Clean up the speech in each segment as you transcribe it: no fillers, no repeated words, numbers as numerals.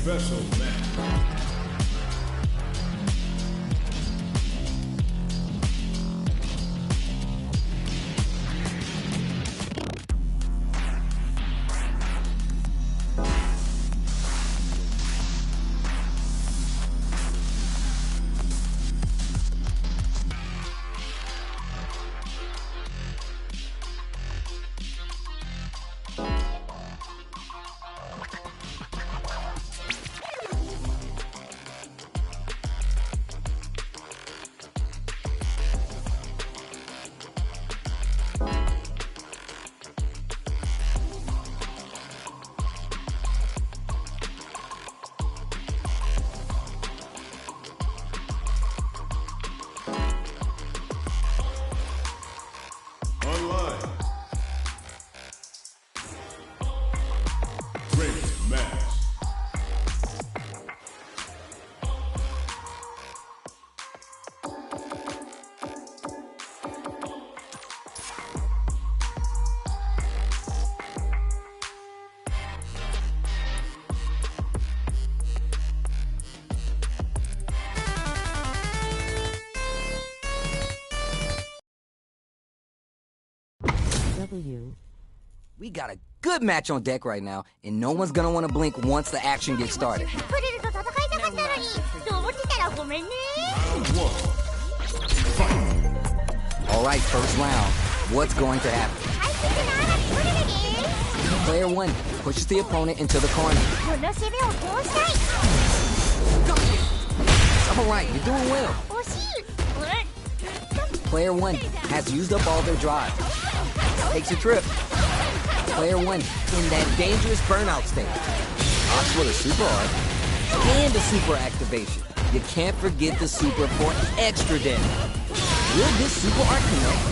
Special match. We got a good match on deck right now, and no one's gonna want to blink once the action gets started. Alright, first round. What's going to happen? Player 1 pushes the opponent into the corner. Alright, you're doing well. Player 1 has used up all their drive. Takes a trip. Player 1 in that dangerous burnout state. Opts for the super art and the super activation. You can't forget the super for extra damage. Will this super art connect?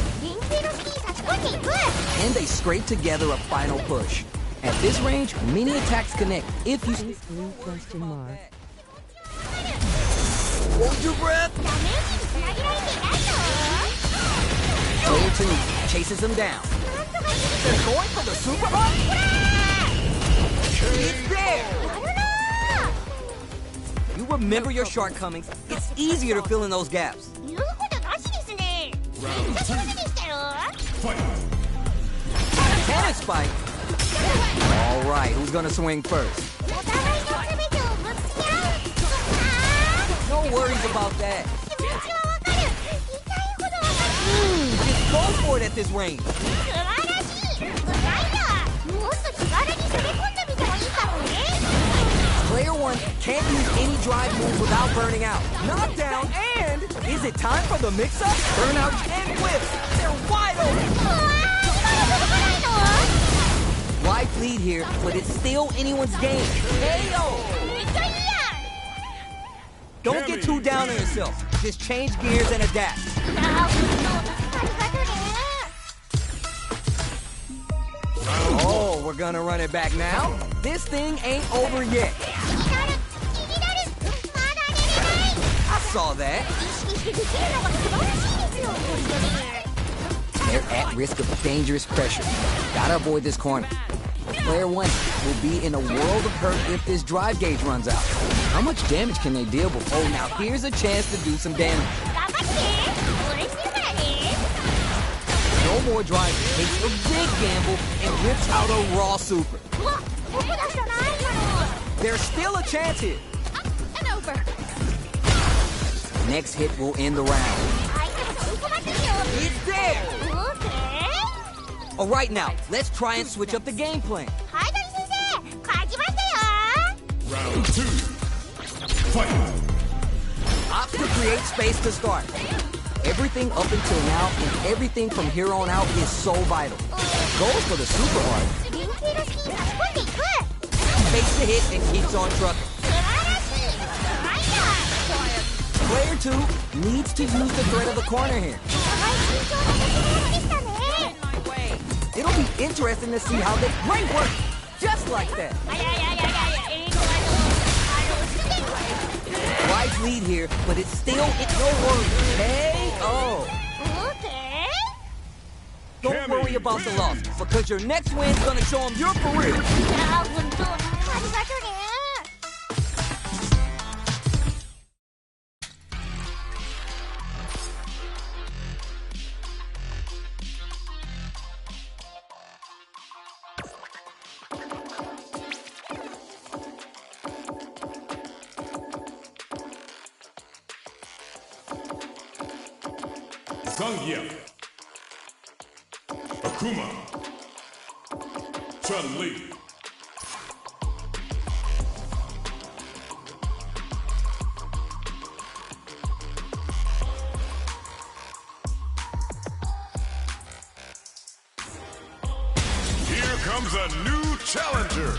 And they scrape together a final push. At this range, many attacks connect if you... Question mark. Hold your breath! Player 2 chases him down. They're going for the super art? It's there! You remember your shortcomings. It's easier to fill in those gaps. Round 2. Fight. Cannon spike. All right, who's gonna swing first? No worries about that. Just go for it at this range. Player 1 can't use any drive moves without burning out. Knockdown and... Is it time for the mix-up? Burnout and whips. They're wide open. Life lead here, but it's still anyone's game. KO! Don't get too down on yourself. Just change gears and adapt. Oh, we're gonna run it back now? This thing ain't over yet. I saw that. They're at risk of dangerous pressure. Gotta avoid this corner. Player 1 will be in a world of hurt if this drive gauge runs out. How much damage can they deal before? Oh, now here's a chance to do some damage. No more drive. Takes a big gamble and rips out a raw super. There's still a chance here. And over. Next hit will end the round. It's there! All right, now, let's try and switch up the game plan. Round 2. Fight. Opts to create space to start. Everything up until now and everything from here on out is so vital. goes for the super art. Takes the hit and keeps on trucking. Player 2 needs to use the threat of the corner here. It'll be interesting to see how they great work, just like that. Wise lead here, but it's still no worry. K.O. Don't worry about the loss, because your next win's gonna show them you're for real. Zangief, Akuma, Chun-Li. Here comes a new challenger.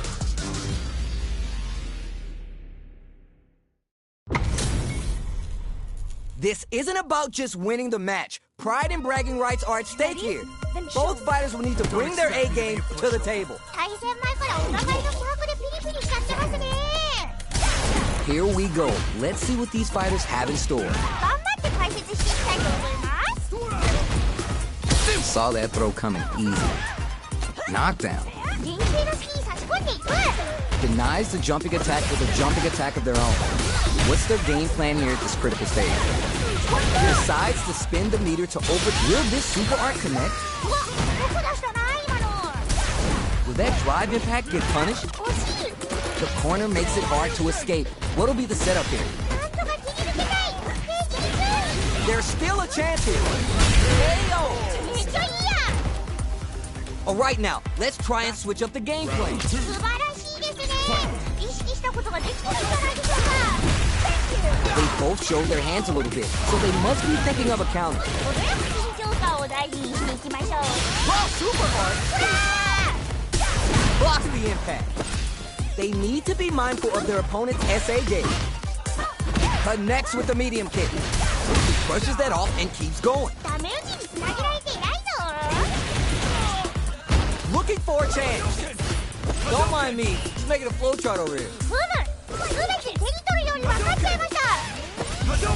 This isn't about just winning the match. Pride and bragging rights are at stake here. Both fighters will need to bring their A-game to the table. Here we go. Let's see what these fighters have in store. Saw that throw coming easy. Knockdown. Denies the jumping attack with a jumping attack of their own. What's their game plan here at this critical stage? Decides to spin the meter to will this super art connect? Will that drive impact get punished? The corner makes it hard to escape. What'll be the setup here? There's still a chance here. KO! Alright now, let's try and switch up the gameplay. They both showed their hands a little bit, so they must be thinking of a counter. Wow, super hard! Blocks the impact. They need to be mindful of their opponent's SA gauge. Connects with the medium kick. Brushes that off and keeps going. Looking for a chance. Don't mind me, just making a flowchart over here.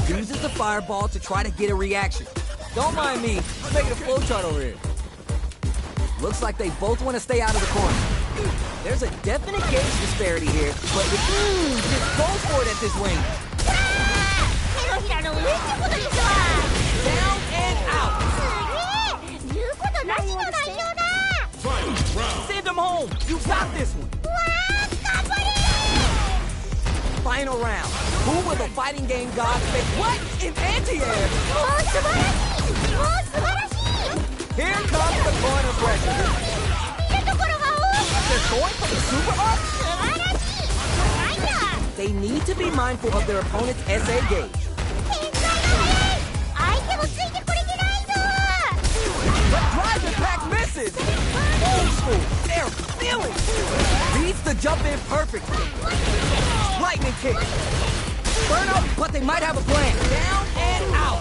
Uses the fireball to try to get a reaction. Don't mind me, just making a flowchart over here. Looks like they both want to stay out of the corner. There's a definite gauge disparity here, but it just goes for it at this range. Down and out. Send him home. You got this one. Final round. Who will the fighting game gods face? What? In anti-air? Here comes the corner pressure. They're going for the super art? They need to be mindful of their opponent's SA gauge. But drive impact misses! Old school, they're feeling! Reads the jump in perfectly. Lightning kick. Burn up, but they might have a plan. Down and out.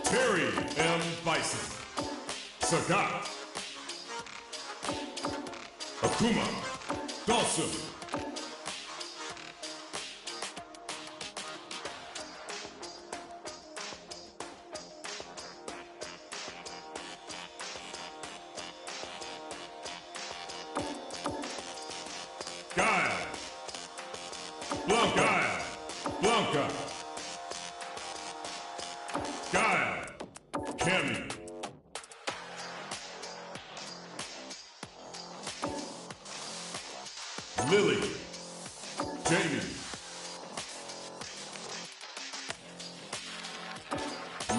Terry M. Bison. Sagat. Akuma. Dawson. Guile. Blanca. Blanca. Guile. Cammy. Lily. Jamie.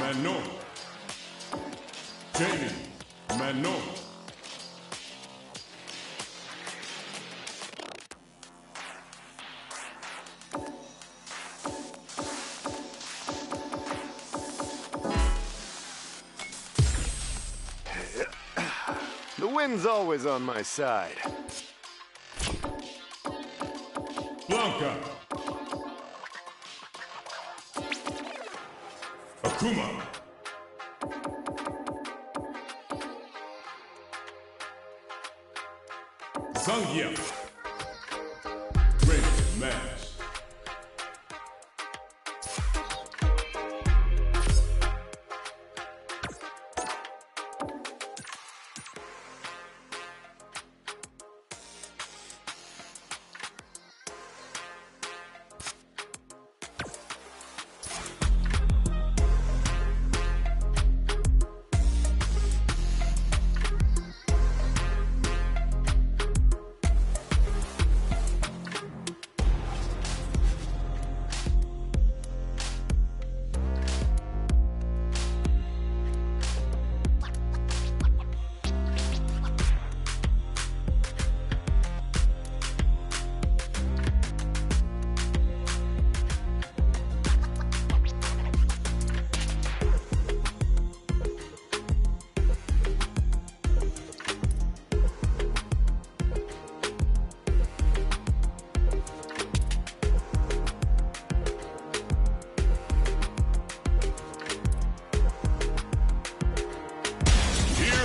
Manon. Jamie. Manon. The wind's always on my side. Blanca. Akuma. Zangief. Great match.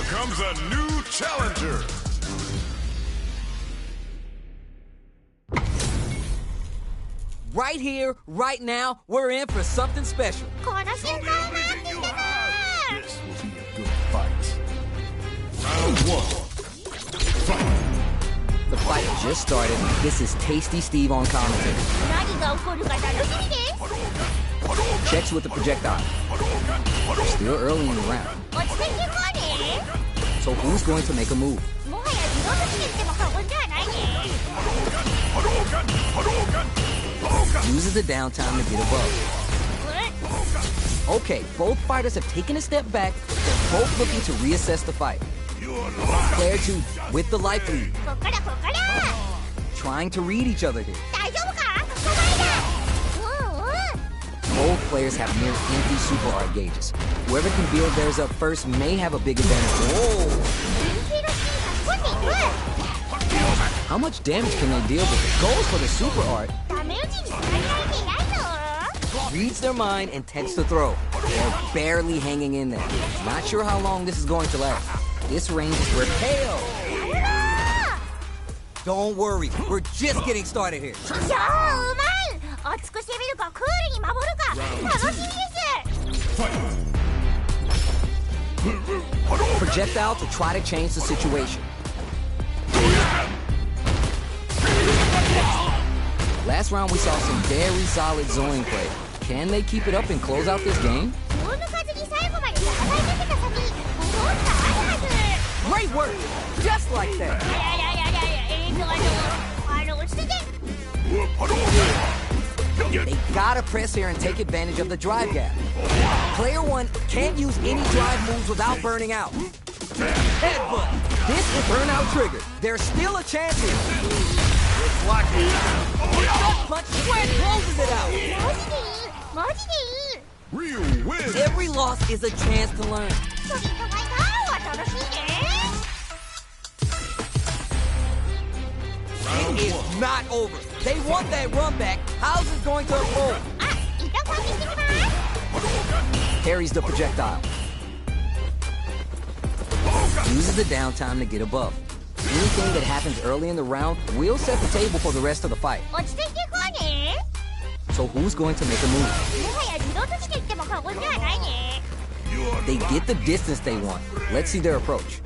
Comes a new challenger. Right here, right now, we're in for something special. この瞬間を待ってたな This will be a good fight. Round one. Fight. The fight just started. This is Tasty Steve on commentary. 何が起こるか楽しみです Checks with the projectile. Still early in the round. 落ち着いていこうね So who's going to make a move? もはや自動的に言っても過言ではないね Uses the downtime to get above. Okay, both fighters have taken a step back. They're both looking to reassess the fight. Player 2 with the life lead. こっからこっから Trying to read each other here. 大丈夫かお前だ Both players have near empty super art gauges. Whoever can build theirs up first may have a big advantage. Whoa! 人気のシーンが突っ込んでいく How much damage can they deal with it? Goes for the super art. ダメ打ちにつなげられていないぞ Reads their mind and tends to throw. They're barely hanging in there. Not sure how long this is going to last. This range is where KO. Don't worry, we're just getting started here. 超うまい熱くしてみるかクールに守るか楽しみです Projectile to try to change the situation. Last round we saw some very solid zoning play. Can they keep it up and close out this game? 気を抜かずに最後まで戦い抜けた先にゴールがあるはず Great work! Just like that. 落ち着いて They gotta press here and take advantage of the drive gap. Player 1 can't use any drive moves without burning out. Headbutt! This is burnout triggered. There's still a chance here. Gut punch square closes it out. マジでいい Real win. Every loss is a chance to learn. ソリッドファイターは楽しいね It is not over. They want that run back. How's it going to unfold? あ、一旦換気してきます Carries the projectile. Uses the downtime to get above. Anything that happens early in the round will set the table for the rest of the fight. 落ち着いていこうね So who's going to make a move? もはや自動として言っても過言ではないね They get the distance they want. Let's see their approach.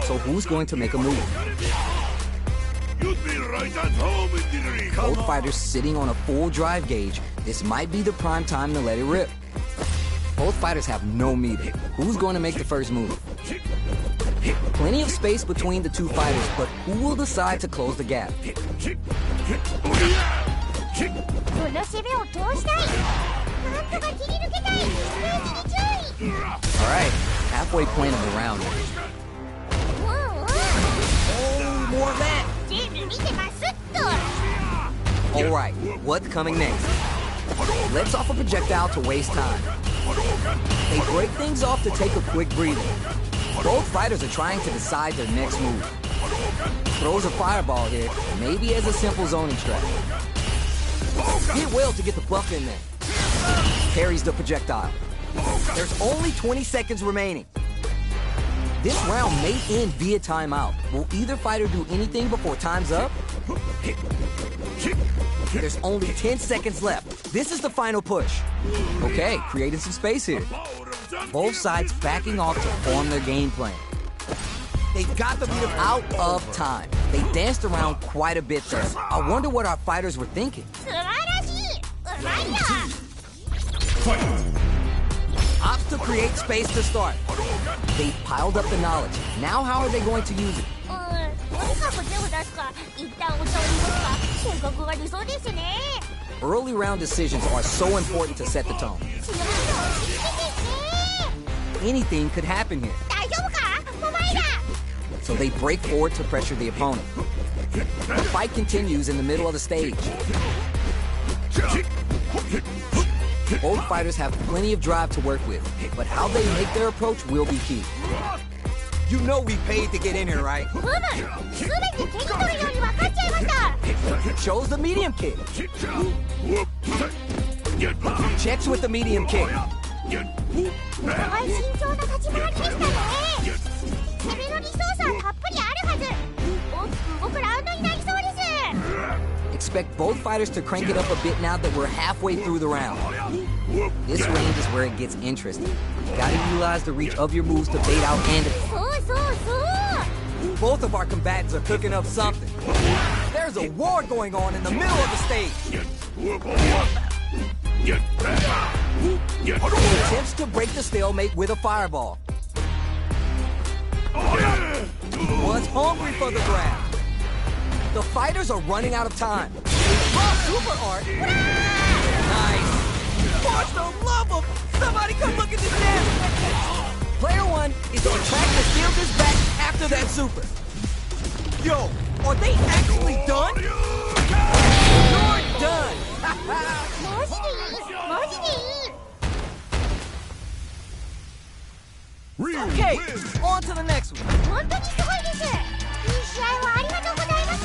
So who's going to make a move? be right at home in the ring. Both fighters sitting on a full drive gauge. This might be the prime time to let it rip. Both fighters have no meter. Who's going to make the first move? Plenty of space between the two fighters, but who will decide to close the gap? この攻めを通したい。なんとか切り抜けたい。ステージに注意。Alright, halfway point of the round. Oh, more of that! 全部見てますっと。Alright, what's coming next? Let's off a projectile to waste time. They break things off to take a quick breather. Both fighters are trying to decide their next move. Throws a fireball here, maybe as a simple zoning strat. Did well to get the buff in there. Parries the projectile. There's only 20 seconds remaining. This round may end via timeout. Will either fighter do anything before time's up? There's only 10 seconds left. This is the final push. Okay, creating some space here. Both sides backing off to form their game plan. They've got the beat out of time. They danced around quite a bit there. I wonder what our fighters were thinking. 素晴らしい。うまいな。 Opts to create space to start. They piled up the knowledge. Now how are they going to use it? とにかく手を出すか、一旦お茶を濁すか、性格が理想ですね。 Early round decisions are so important to set the tone. 強みを信じてね。 Anything could happen here. 大丈夫か？お前だ。 So they break forward to pressure the opponent. The fight continues in the middle of the stage. Both fighters have plenty of drive to work with, but how they make their approach will be key. You know we paid to get in here, right? ふむ。すべて手に取るように分かっちゃいました。 Chose the medium kick. Checks with the medium kick. お互い慎重な立ち回りでしたね。攻めのリソースはたっぷりあるはず。大きく動くラウンドになりそうです。 Expect both fighters to crank it up a bit now that we're halfway through the round. This range is where it gets interesting. You gotta utilize the reach of your moves to bait out and... そうそうそう。 Both of our combatants are cooking up something. There's a war going on in the middle of the stage. He attempts to break the stalemate with a fireball. Was hungry for the grab. The fighters are running out of time. Super art. Nice. For the love of somebody, come look at this damn. Player one is on track to steal this back after that super. Yo, are they actually done? You're done. マジでいい。マジでいい。 Okay, on to the next one. 本当にすごいです。いい試合をありがとうございます。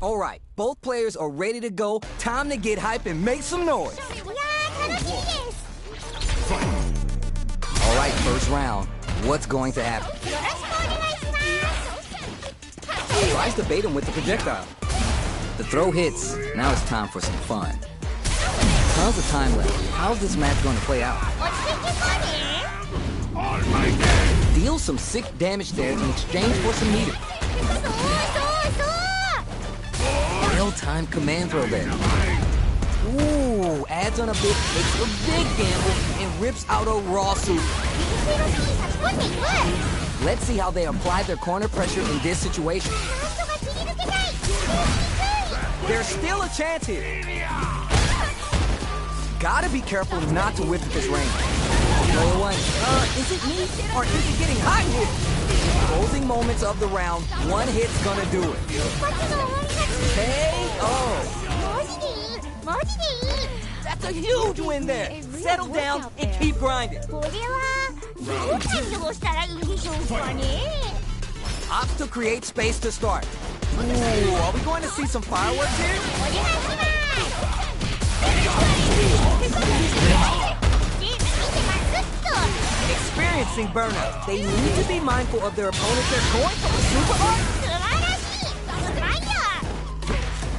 All right, both players are ready to go. Time to get hype and make some noise. いやー、楽しみです。 All right, first round. What's going to happen? よろしくお願いします。 Tries to bait him with the projectile. The throw hits. Now it's time for some fun. Tons of time left. How's this match going to play out? 落ち着いてそうね。 Deal some sick damage there in exchange for some meter. そうそうそう。 Real-time command throw there. Ooh, adds on a bit, takes a big gamble, and rips out a raw super. Let's see how they apply their corner pressure in this situation. There's still a chance here. Gotta be careful not to whip at this range. Player one, is it me, or is it getting hot here? closing moments of the round, one hit's gonna do it. 一発の終わりが KO. マジでいいマジでいい That's a huge win there. Settle down and keep grinding. これはどんな移動したらいいんでしょうかね Ops to create space to start. Ooh, are we going to see some fireworks here? お願いします見てますっと Experiencing burnout, they need to be mindful of their opponents. They're going for the super hard. 素晴らしいすごいよ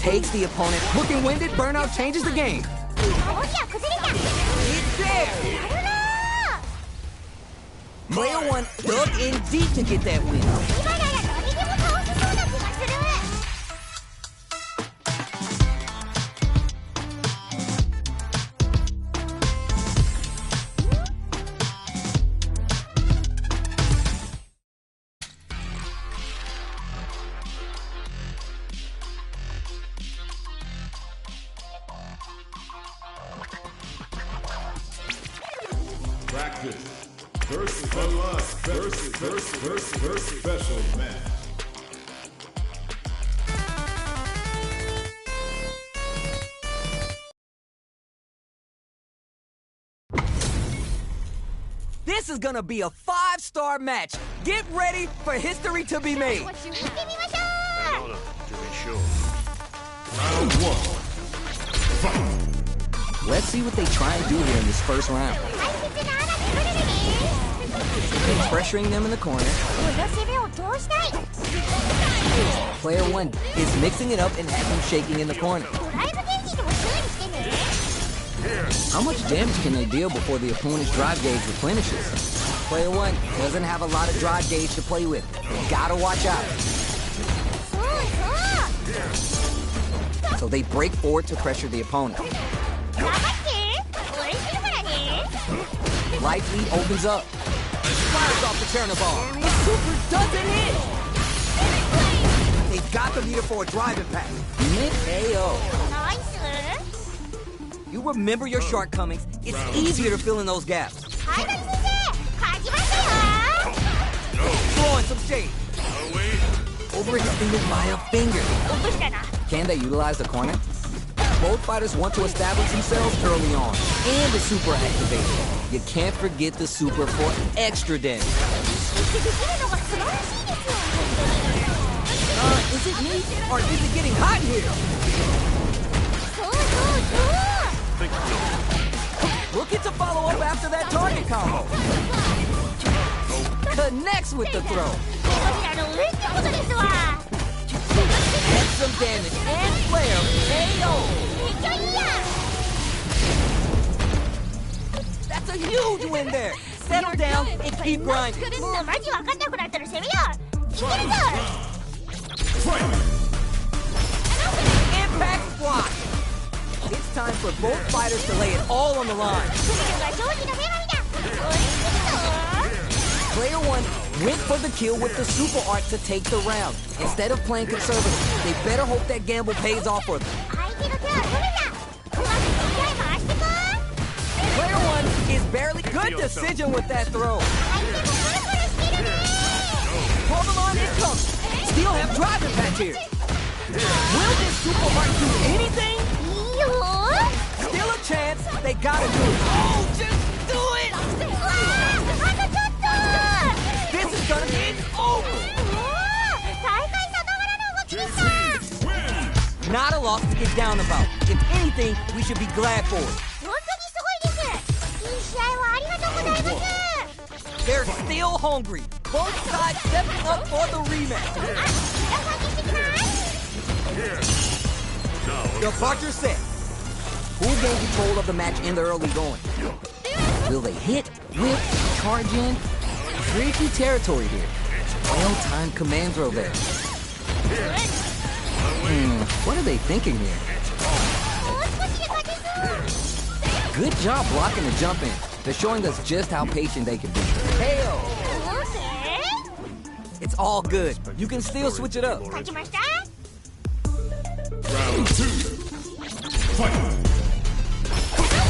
Takes the opponent. Looking winded, burnout changes the game. おじゃ崩れた It's there. やるな Player one dug in deep to get that win. 今なら誰でも倒せそうな気がする Practice. Versus special match. This is gonna be a 5-star match. Get ready for history to be made. 行ってみましょ In order to be sure. Round one. Fight. Let's see what they try and do here in this first round. う大切な穴作れるね Pressuring them in the corner. この攻めを通したい Player one is mixing it up and has him shaking in the corner. ドライブゲージでも修理してね How much damage can they deal before the opponent's drive gauge replenishes? Player one doesn't have a lot of drive gauge to play with. Gotta watch out. そうそう So they break forward to pressure the opponent. 頑張って応援するからね Light lead opens up. Fires off the Turner ball. The super doesn't hit. They've got the meter for a drive impact. Mid KO. ナイス You remember your shortcomings. It's easier to fill in those gaps. はい先生勝ちましたよ Throwing some shade. Overextended by a finger. 落としたな Can they utilize the corner? Both fighters want to establish themselves early on. And the super activation. You can't forget the super for extra damage. できるのが素晴らしいですよ Is it me? Or is it getting hot here? そうそうそう Looking to follow up after that target combo. Connects with the throw. ゴリラの上ってことですわ Gets some damage and flare KO. めっちゃいいや That's a huge win there. Settle down and keep grinding. もうマジわかんなくなったら攻めよういけるぞ Impact squat. It's time for both fighters to lay it all on the line. 攻めるが勝利の女神だ応援するぞ Player one went for the kill with the super art to take the round. Instead of playing conservative, they better hope that gamble pays off for them. 相手の手は取るなうまく手回してこ Player one is barely good decision with that throw. 相手もコロコロしてるね Hold them on income. Still have drive impact here. Will this super art do anything? いいよ Still a chance. They gotta do it. Oh, just do it. うわーあとちょっと This is gonna be over. おー大会さながらの動きでした Not a loss to get down about. If anything, we should be glad for it. 本当にすごいですいい試合をありがとうございます They're still hungry. Both sides stepping up for the rematch. あ皆さんにしてきます Departure set. Who gained control of the match in the early going? Will they hit, whip, charge in? Tricky territory here. Well-timed command throw there. What are they thinking here? もう少しで勝てそう Good job blocking the jump in. They're showing us just how patient they can be. KO. どうせ It's all good. You can still switch it up. 勝ちました Round two. Fight.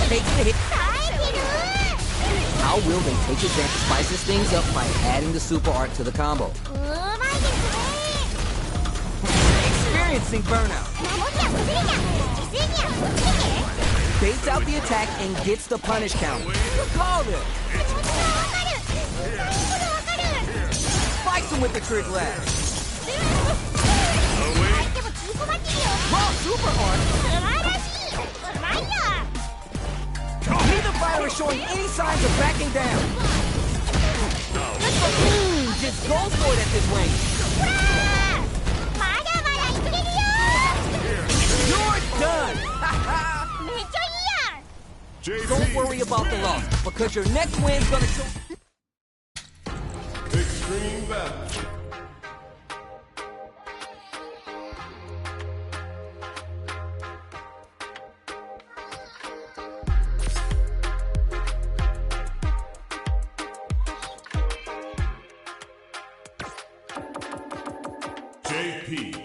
Takes the hit. 耐えてる how will they take advantage, spices things up by adding the super art to the combo? うまいですね Experiencing burnout. 守りや崩れにゃ犠牲にゃ崩れて Baits out the attack and gets the punish counter. Called it. 気持ちがわかる何これわかる Spikes him with the trick lash. 相手もちいこまってるよ Raw super art. 素晴らしいうまいよ Neither fighter is showing any signs of backing down. Just goes for it at this range. ほらまだまだいくれるよ You're done. めっちゃいいやん Don't worry about the loss, because your next win's gonna show. Extreme battle. JP.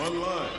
online.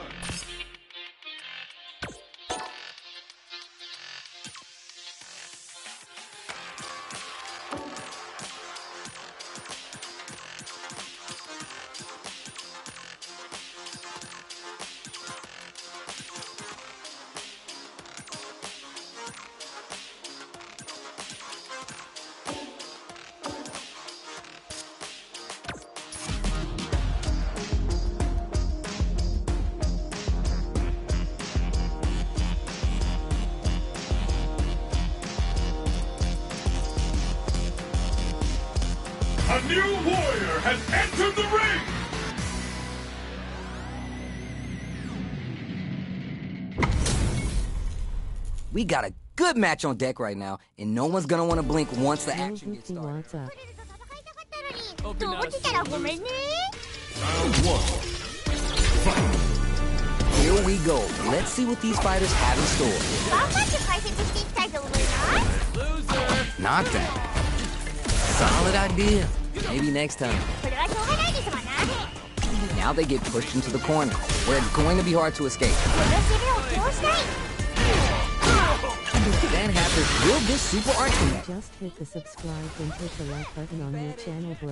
A new warrior has entered the ring! We got a good match on deck right now, and no one's gonna want to blink once the action gets started. プレルと戦いたかったのにと思ってたらごめんね Round 1. Fight! Here we go. Let's see what these fighters have in store. 頑張って解説していきたいと思います Not that. Solid idea. Maybe next time. それはしょうがないですわな Now they get pushed into the corner, where it's going to be hard to escape. この攻めを通したい That happens. Will this super art connect? Just hit the subscribe and hit the like button on your channel, bro.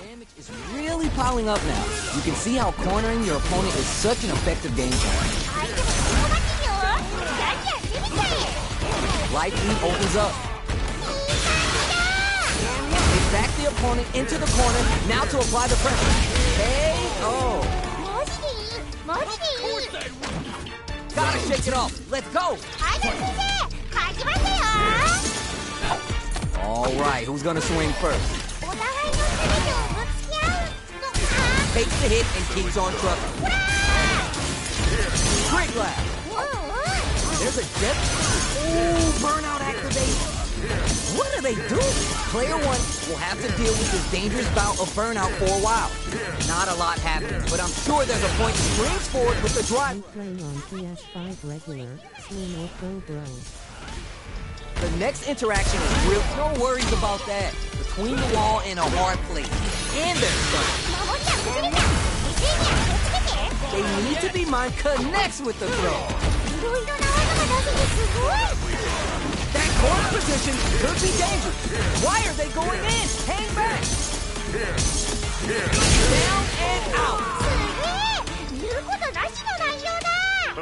Damage is really piling up now. You can see how cornering your opponent is such an effective game plan. 相手もすごがってるよじゃんじゃん攻めちゃえ Life lead opens up. They back the opponent into the corner, now to apply the pressure. Hey, oh. マジでいいマジでいい Gotta shake it off. Let's go. はい先生勝ちましたよ All right, who's gonna swing first? お互いの全てをぶつけ合うのか Takes the hit and keeps on trucking. Quick laugh. うんうん There's a depth. Ooh, burnout activate. What are they doing? Player one will have to deal with this dangerous bout of burnout for a while. Not a lot happens, but I'm sure there's a point he brings forward with the drive. I'm playing on PS5 regular, Slim or Pro Bro. The next interaction is real. No worries about that. Between the wall and a hard place. And they're stuck. 守りが崩れた SE には気をつけて They need to be mine connects with the throw. いろいろな技が出せてすごい That corner position could be dangerous. Why are they going in? Hang back. Down and out. すげえ言うことなしの内容だ Oh,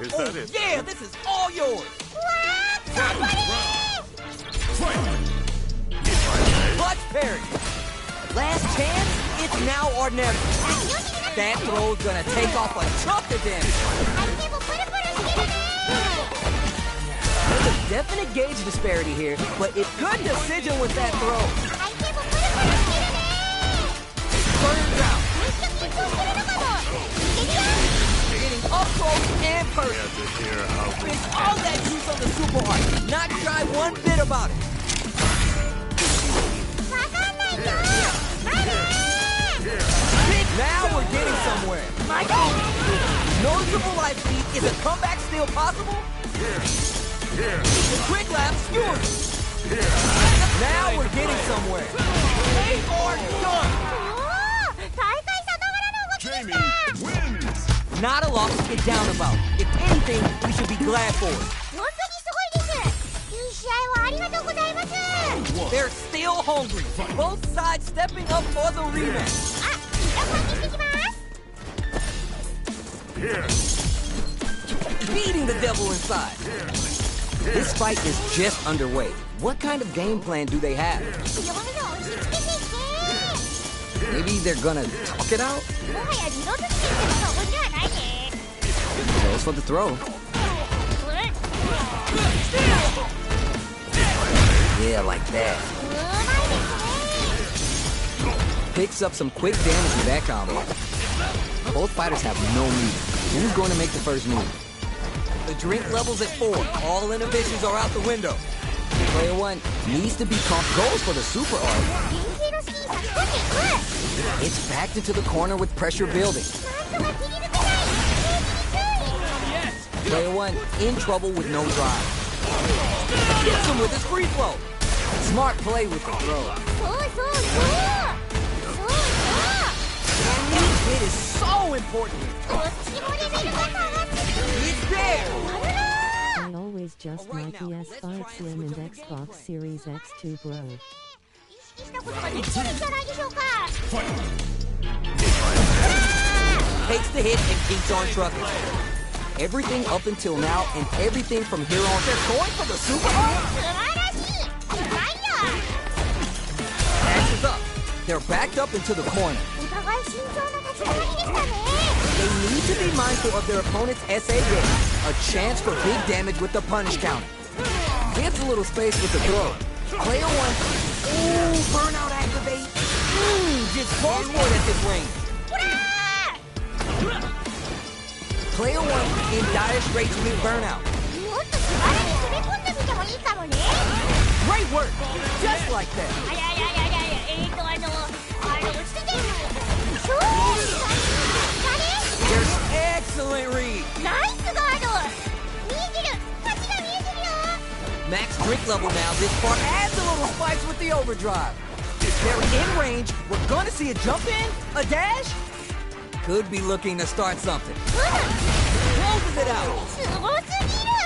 is Oh, that it? yeah, this is all yours. うわー頑張れ Fight! Clutch parry. Last chance, it's now or never. That throw's gonna take off a chunk of damage. 相手もプルプルしてるね There's a definite gauge disparity here, but it's good decision with that throw. 相手もプルプルしてるね Burns out. めっちゃ緊張してるのかもいけるよ Getting up close and Get personal. to hear how It's all that use of the super art. Not shy one bit about it. わかんないよまだ Now we're getting somewhere. Noticeable life speed. Is a comeback still possible? Quick lap skewers. Now we're getting somewhere. They are done. おー大会さながらの動きで Jamie した wins! Not a lot to get down about. If anything, we should be glad for it. 本当にすごいですいい試合をありがとうございます They're still hungry. Both sides stepping up for the rematch. あ、一度換気してきます Here! Beating the devil inside. This fight is just underway. What kind of game plan do they have? 強めの押し付けてい Maybe they're gonna talk it out? けもはや二度づきってのが運ではないね Goes for the throw. Yeah, like that. うまいですね Picks up some quick damage with that combo. Both fighters have no meter. Who's going to make the first move? The drink level's at 4. All inhibitions are out the window. Player 1 needs to be caught. Goes for the super art. 原型の式に差し込んでいく It's backed into the corner with pressure building. なんとか切り抜けない Player 1 in trouble with no drive. Gets him with his free flow. Smart play with the throw. そうそうそうそうそう It is so importantly, どっちもレベルが下がってる。 it's there! I always just my PS5 Slim and Xbox Series X2 Pro. 意識したことができてるんじゃないでしょうか。 Takes the hit and keeps on trucking. Everything up until now and everything from here on, they're going for the super hard. 素晴らしい。うまいよ。 Dash is up. They're backed up into the corner. お互い慎重な立ち回りでしたね。 They need to be mindful of their opponent's SA hit. A chance for big damage with the punish counter. Gets a little space with the throw. Player one. Ooh, burnout activate. Just falls for it at this range. Player one in dire straits with burnout. もっと素早に攻め込んでみてもいいかもね。 Great work. Just like that. 落ち着いて。超いい感じ。 There's excellent read. ナイスガード。見えてる。勝ちが見えてるよ。 Max drink level now. This part adds a little spice with the overdrive. They're in range. We're gonna see a jump in, a dash. Could be looking to start something. Closes it out. すごすぎる。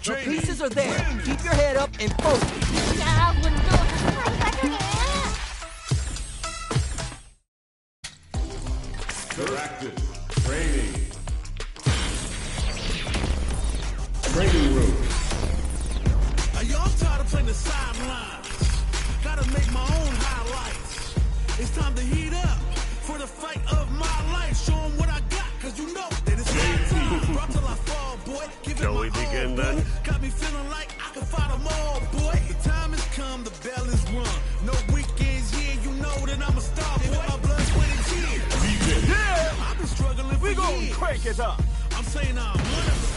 The pieces are there. Keep your head up and focus. いやー、ほんと、ありがとね。 Interactive training. Training room. Yo, I'm tired of playing the sidelines. Gotta make my own highlights. It's time to heat up for the fight of my life. Show 'em what I got, cause you know that it's my time. Drop till I fall, boy. Give it Shall my we begin all, then? boy. Got me feeling like I can fight 'em all, boy. The time has come, the bell is rung. No weekends here, you know that I'm a star, boy. My blood, sweat, and tears. Yeah! I've been struggling for We gon' years. crank it up. I'm saying I'm one of them.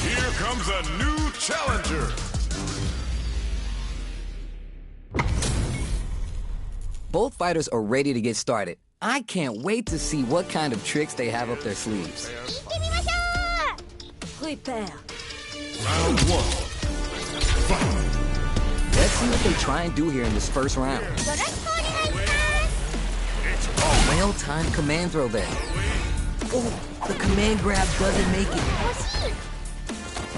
Here comes a new challenger. Both fighters are ready to get started. I can't wait to see what kind of tricks they have up their sleeves. 行ってみましょう。 Prepare. Round one. Let's see what they try and do here in this first round. よろしくお願いします。 Well-timed command throw there. Oh, the command grab doesn't make it. 惜しい。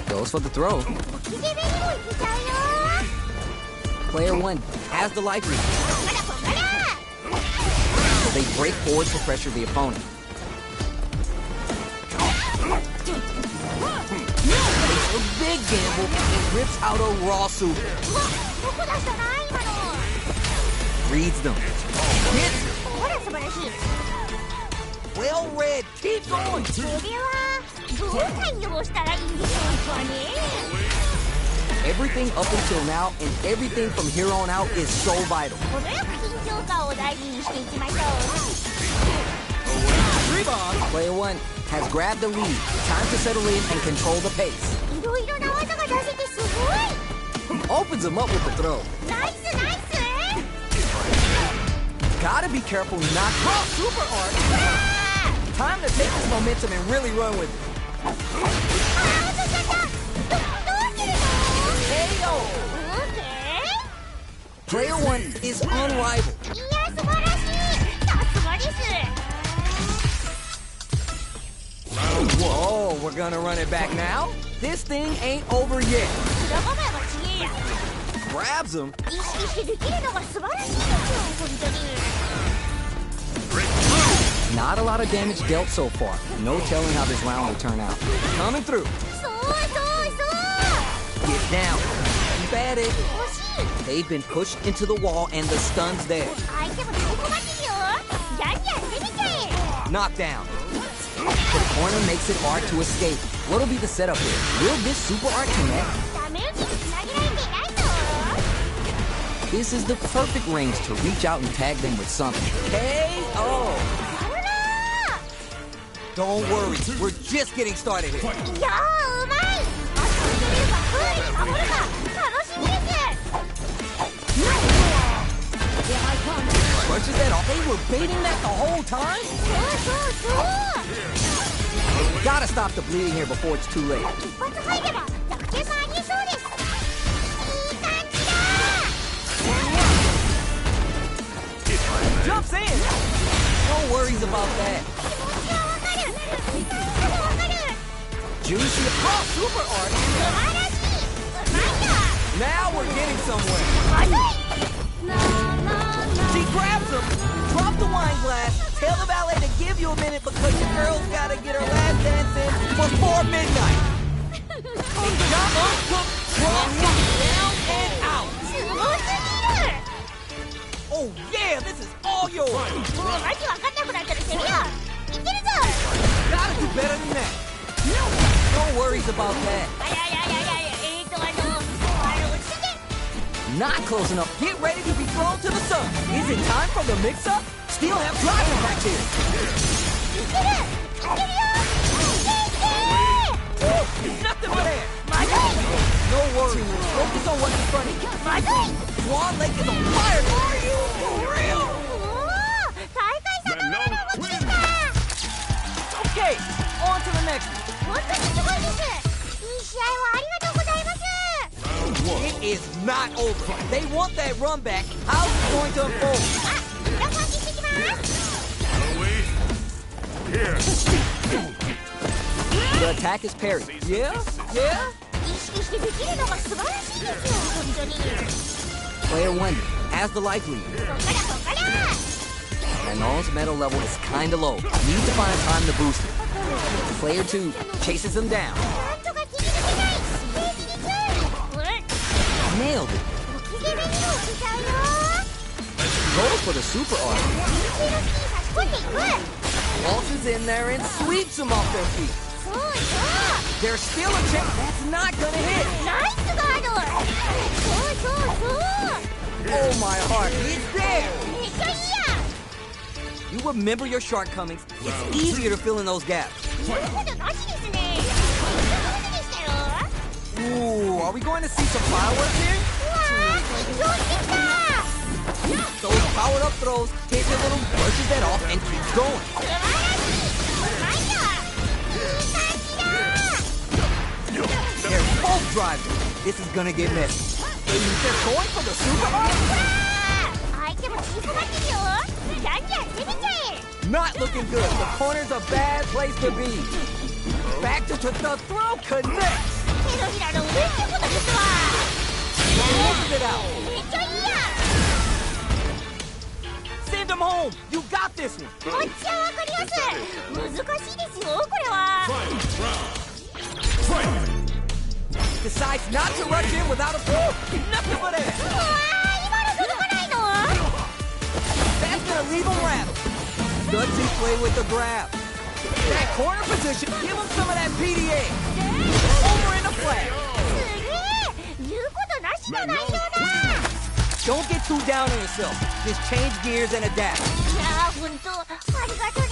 Goes for the throw. 置き攻めにもいけちゃうよ。 Player one has the life lead. まだこんがら。 So they break forward to pressure the opponent. Takes a big gamble and rips out a raw super. うわ、どこ出したな今の。 Reads them. Hits it. ほら素晴らしい。 Well read. Keep going. それはどう対応したらいいんでしょうかね。 Everything up until now and everything from here on out is so vital. 程よく緊張感を大事にしていきましょう。 Player one has grabbed the lead. Time to settle in and control the pace. いろいろな技が出せてすごい。 Opens him up with the throw. ナイスナイス。 Gotta be careful not to super art. Time to take this momentum and really run with it. あー、落としちゃった。どうするの。 KO. オーケ Player one is unrivaled. ー。いや素晴らしい。さすがです。 Oh, we're gonna run it back now? This thing ain't over yet. 裏構えがちげえや。 Grabs him. 意識してできるのが素晴らしいですよ本当に。 Not a lot of damage dealt so far. No telling how this round will turn out. Coming through. そうそうそう。 Get down. Keep at it. 惜しい。 They've been pushed into the wall and the stun's there. 相手も太鼓待ちよ。じゃんじゃん攻めちゃえ。 Knockdown. The corner makes it hard to escape. What'll be the setup here? Will this super art connect? ダメージにつなげられていないぞ。 This is the perfect range to reach out and tag them with something. KO! やるな Don't worry, we're just getting started here. ー。いやーうまい。足を攻めるかクールに守るか楽しみです。brushes that off. They were baiting that the whole time? そう。 Gotta stop the bleeding here before it's too late. 一発入れば逆転もありえそうです。いい感じだ。 Jumps in! No worries about that. 気持ちはわかる。わかる。 Juicy across super art. 素晴らしい。うまいんだ。 Now we're getting somewhere. まずい。 She grabs him, drops the wine glass, tell the valet to give you a minute because your girl's gotta get her last dance in before midnight. And jump up, hook, drop, down and out. すごすぎる。 Oh yeah, this is all yours. もうわけわかんなくなったらセリア。いけるぞ。 Gotta do better than that. No worries about that. あややややや。落ち着いて。 Not close enough. Get ready to be thrown to the sun. Is it time for the mix-up? Still have driving back here. いける。いけるよ。Nothing but air. まずい。 No worries. Focus on what's in front of you. まずい。 Swan Lake is on fire. Are you for real? おお、大会さんの上で動きました。 Okay, on to the next one. 本当にすごいです。いい試合をありがとうございます。 It is not over. They want that run back. How's it going to unfold? あ、裏パンチしてきます。 Here. The attack is parried. Yeah? Yeah? 意識してできるのが素晴らしいですよ、本当に。 Player 1 has the life lead. こっからこっから。 And Noel's metal level is kinda low. Need to find time to boost it. Player 2 chases him down. なんとか切り抜けない。平気です。Nailed it. ご機嫌にも置けちゃうよ。 Goes for the super art. 黄色スキー差し込んでいく。 Waltzes in there and sweeps them off their feet. そうそう。 There's still a chance. That's not gonna hit. ナイスガード。そうそうそう。 Oh my heart. It's there. めっちゃいいや。 You remember your shortcomings. It's easier to fill in those gaps. 言うことなしですね。上手でしたよ。 Ooh, are we going to see some fireworks here? うわー、上手できた。 Those powered up throws hit your little brushes that off and keeps going. 素晴らしい。うまいよ。いい感じだ。 They're both driving. This is gonna get messy. And they're going for the super art? 相手も吸い込まってるよ。じゃんじゃん攻めちゃえ。 Not looking good. The corner's a bad place to be. Back to the throw connects. 手のひらの上ってことですわ。 Closes it out. めっちゃいいや。 Send him home. You got this one. こっちはわかりやすい。難しいですよ、これは。 Decides not to rush in without a throw. Nothing but air. うわー、今の届かないの。 That's gonna leave him rattled. Does he play with the grab? That corner position. Give him some of that PDA. Over in the flag. すげえ。言うことなしの内容だ。 Don't get too down on yourself. Just change gears and adapt. いやー、ほんとありがとね。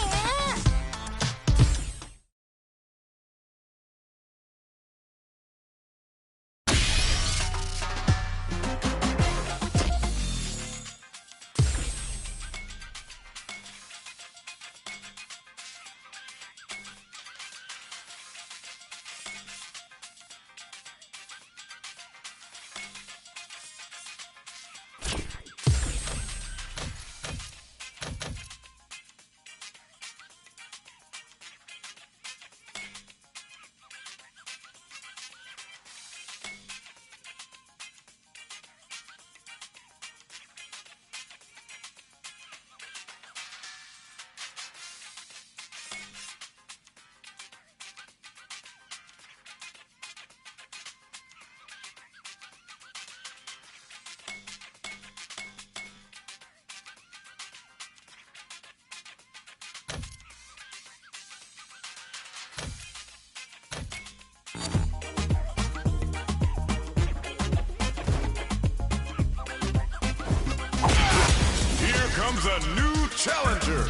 comes a new challenger.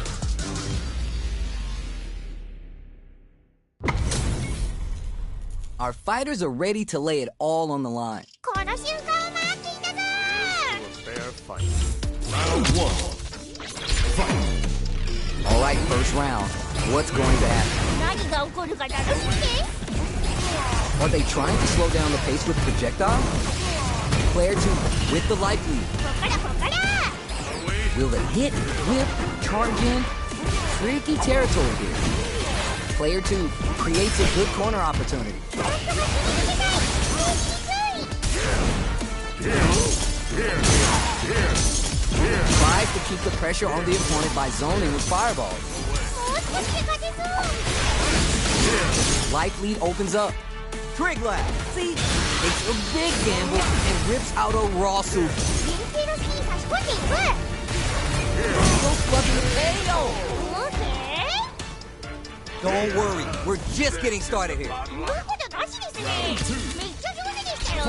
Our fighters are ready to lay it all on the line. この瞬間を待っていたぞ。 A fair fight. Round one. tight first round. What's going to happen? 何が起こるか楽しみです。 Are they trying to slow down the pace with projectile? Player 2 with the life lead. ここからここから。 Will they hit, whip, charge in? Tricky territory here. Player 2 creates a good corner opportunity. もっと走り抜けたい。Tries to keep the pressure on the opponent by zoning with fireballs. もう少しで勝てそう。 Life lead opens up. Trig lab. See? Takes a big gamble and rips out a raw super. 人気の隙に差し込んでいく。 So fucking KO! オーケ Don't worry, we're just getting started here. ー。言うことなしですね。めっちゃ上手でしたよ。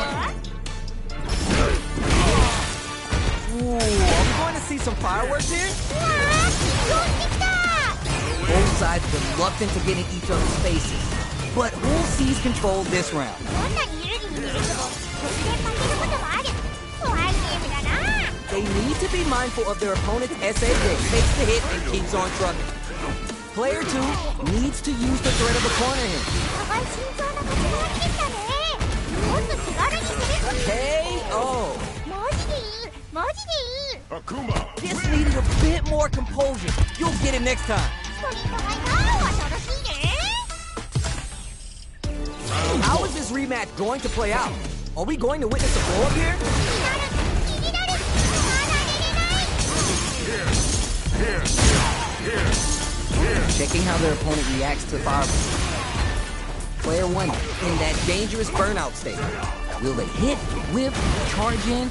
Ooh, are we going to see some fireworks here? うわー、飛んできた。 Both sides reluctant to get in each other's faces. But who'll seize control this round? どんなに有利に見れても突然負けることもある。怖いゲームだな。 They need to be mindful of their opponent's SA game. Takes the hit and keeps on trucking. Player 2 needs to use the threat of a corner hit. 互い慎重な立ち回りでしたね。もっと気軽に攻め込んで。 KO! マジでいい。マジでいい。 Akuma. This needed a bit more composure. You'll get it next time. ストリートファイターは楽しいね。 How is this rematch going to play out? Are we going to witness a blow up here? 気になる。まだ寝れない。 Checking how their opponent reacts to fireballs. Player 1 in that dangerous burnout state. Will they hit, whip, charge in?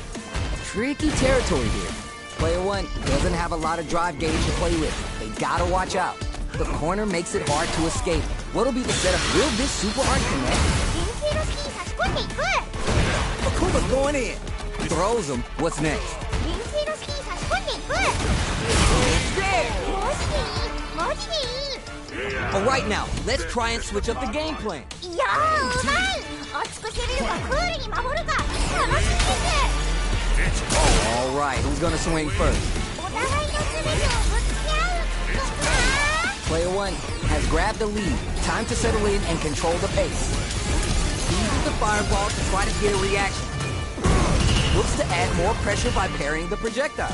Tricky territory here. Player 1 doesn't have a lot of drive gauge to play with. They gotta watch out. The corner makes it hard to escape. What'll be the setup? Will this super art connect? 人気の隙に差し込んでいく。 Akuma's going in. Throws him. What's next? 人気の隙に差し込んでいく。 There! マジでいい。マジでいい。 Alright now, let's try and switch up the game plan. いやー、うまい。熱く攻めるかクールに守るか楽しみです。 Alright, who's gonna swing first? お互いの全てをぶつけ合う。 Player 1 has grabbed the lead. Time to settle in and control the pace. Uses the fireball to try to get a reaction. Looks to add more pressure by parrying the projectile.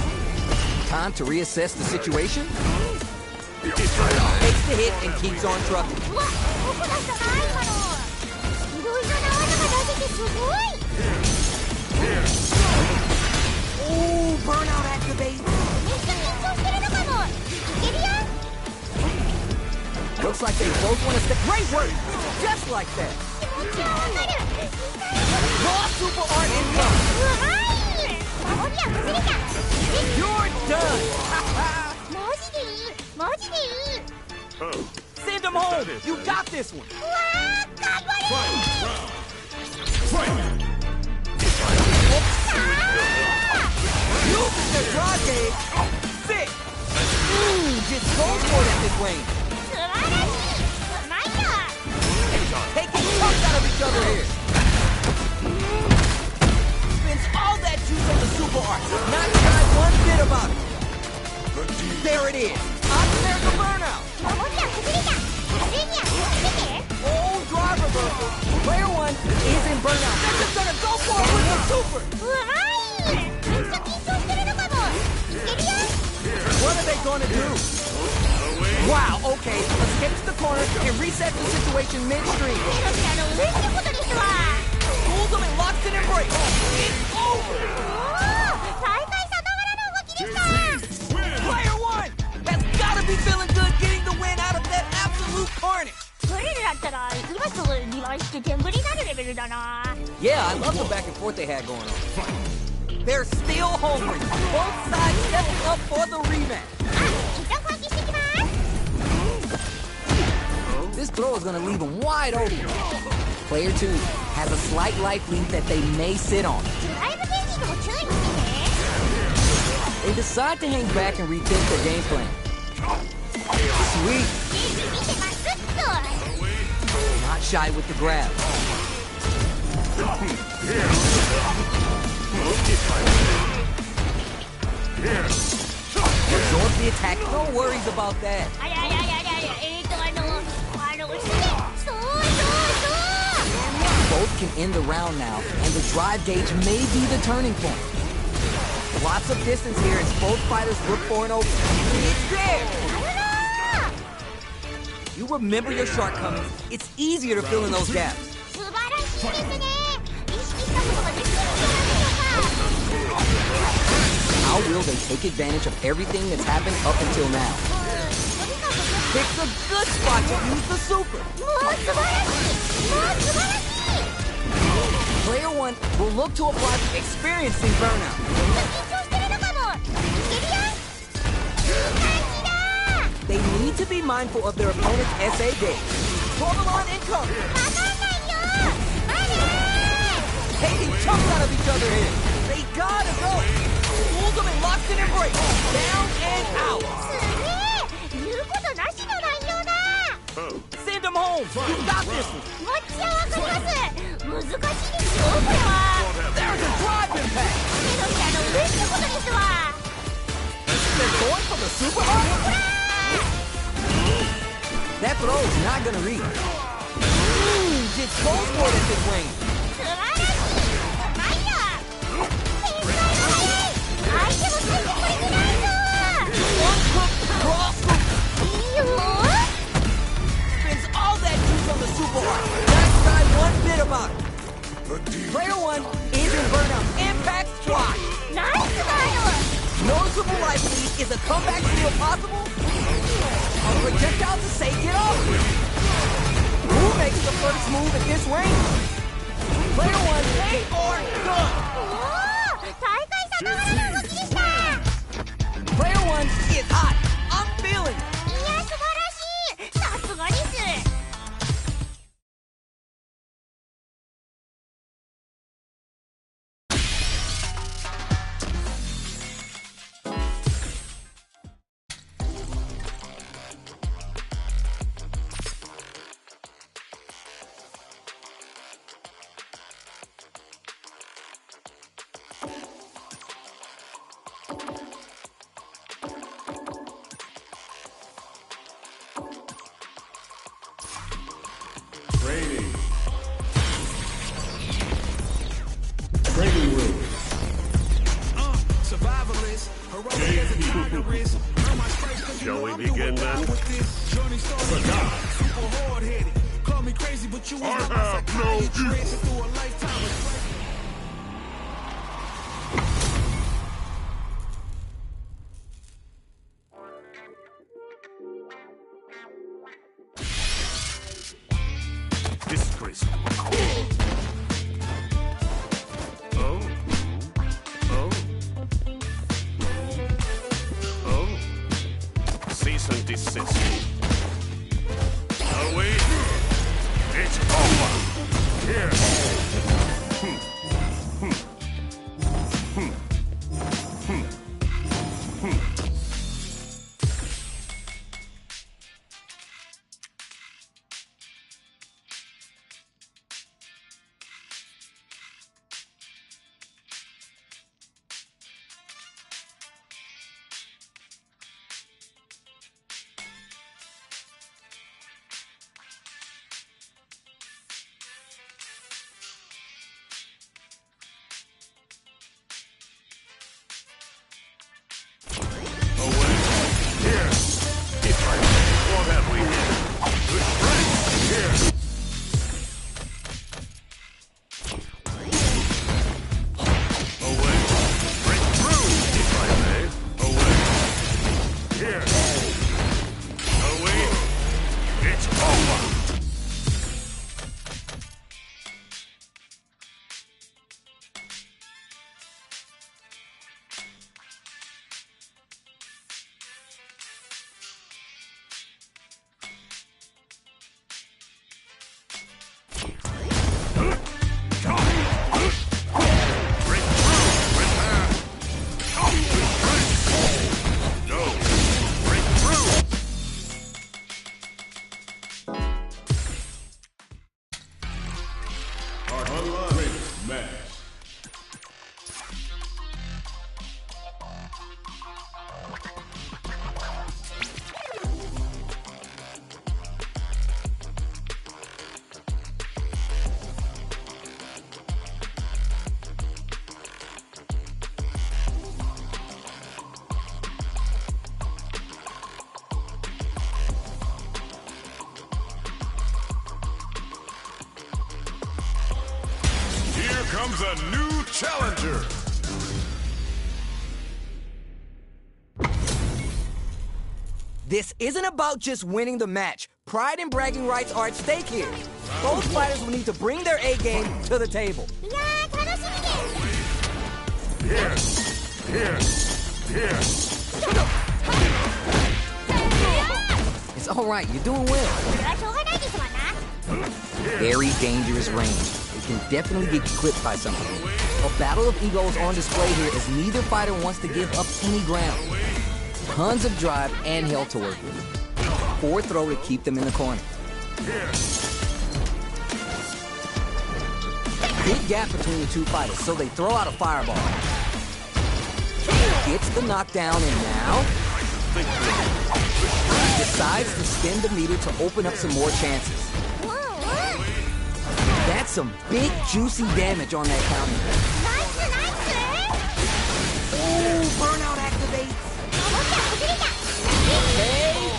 Time to reassess the situation. Takes the hit and keeps on trucking. うわ、どこだったな今の。いろいろな技が出ててすごい。 Ooh, burnout activate. めっちゃ緊張してるのかも。いけるよ。 Looks like they both want to step. Great work! Just like that. 気持ちはわかる。 Raw super art in love. うまい。守りは崩れた。 You're done. マジでいい。マジでいい。 Send him home. You got this one. うわー、頑張れ。 Using the drive gauge. Sick. Just go for it at this range. 素晴らしい。うまいよ。 Taking chunks out of each other here. Spends all that juice on the super art. Not shy one bit about it. There it is. Up there's the burnout. 守りは崩れた。風には気をつけて。 Oh, drive reversal. Player 1 is in burnout. They're just gonna go for it with the super. うまい。めっちゃ緊張してるのかも。いけるよ。 What are they gonna do? Wow, okay. Let's get to the corner and reset the situation midstream. 手のひらの上ってことですわ。 Pulls them and locks in embrace. It's over. おー、大会さながらの動きでした。 Player 1 has gotta be feeling good getting the win out of that absolute carnage. トリルだったら今すぐ2枚して天狗になるレベルだな。 Yeah, I love the back and forth they had going on. They're still hungry. Both sides stepping up for the rematch. あ、一旦換気してきます。 This throw is gonna leave them wide open. Player 2 has a slight life lead that they may sit on. ドライブテイキングも注意してね。 They decide to hang back and rethink their game plan. Sweet. 見てますっと。 Not shy with the grab. Absorb the attack. No worries about that. そう。 Both can end the round now, and the drive gauge may be the turning point. Lots of distance here as both fighters look for an opening. It's there! You remember your shortcomings. It's easier to fill in those gaps. 素晴らしいですね。意識したことができるんじゃないでしょうか。 How will they take advantage of everything that's happened up until now? とにかく Pick's a good spot to use the super. もう素晴らしい。もう素晴らしい。 Player 1 will look to apply experiencing burnout. 緊張してるのかも。いけるよ。いい感じだ。 They need to be mindful of their opponent's SA gauge. Pull them on and come. わかんないよ。まだ。 Taking chunks out of each other here. They gotta go. Pulls them and locks in embrace. Down and out. すげえ。言うことなしの内容だ。 Send them home. You got this one. もっちゃわかります。難しいですよ、これは。 There's a drive impact. 手のひらの上ってことですわ。 They're going for the super hard. That throw is not gonna reach. Just go for it at this range. 素晴らしい。まいや。天才だね。相手も最後これぐらいぞ。 One hook, cross hook. いいよ。 Spends all that juice on the super hard. Not shy one bit about it. Player 1 is in burnout. Impact squash. ナイスガー Noticeable life lead. Is a comeback still possible? A projectile to say get off. Who makes the first move at this range? Player 1, they are done. ド。おお、大会さながらの動きでした。 Player 1 is hot. I'm feeling it. いや、素晴らしい。さすがです。 Training. Training room. Survivalist, heroic as a tigerist. Earn my stripes 'cause you Shall know we I'm begin doing well then? with this. Journey started young, super hard-headed. Call me crazy, but you was I my have no psychiatrist through a lifetime of This is crazy. Oh. Oh. Oh. Cease and desist. Are we? It's over. Here. comes a new challenger. This isn't about just winning the match. Pride and bragging rights are at stake here. Both fighters will need to bring their A game to the table. いやー楽しみです Here. It's all right, you're doing well. それはしょうがないですわな Very dangerous range. It can definitely get clipped by something. A battle of egos on display here as neither fighter wants to give up any ground. Tons of drive and hell to work with. Forward throw to keep them in the corner. Big gap between the two fighters, so they throw out a fireball. Gets the knockdown, and now decides to spin the meter to open up some more chances. That's some big, juicy damage on that counter. ナイスナイス Ooh, burnout activates. おもちゃ崩れた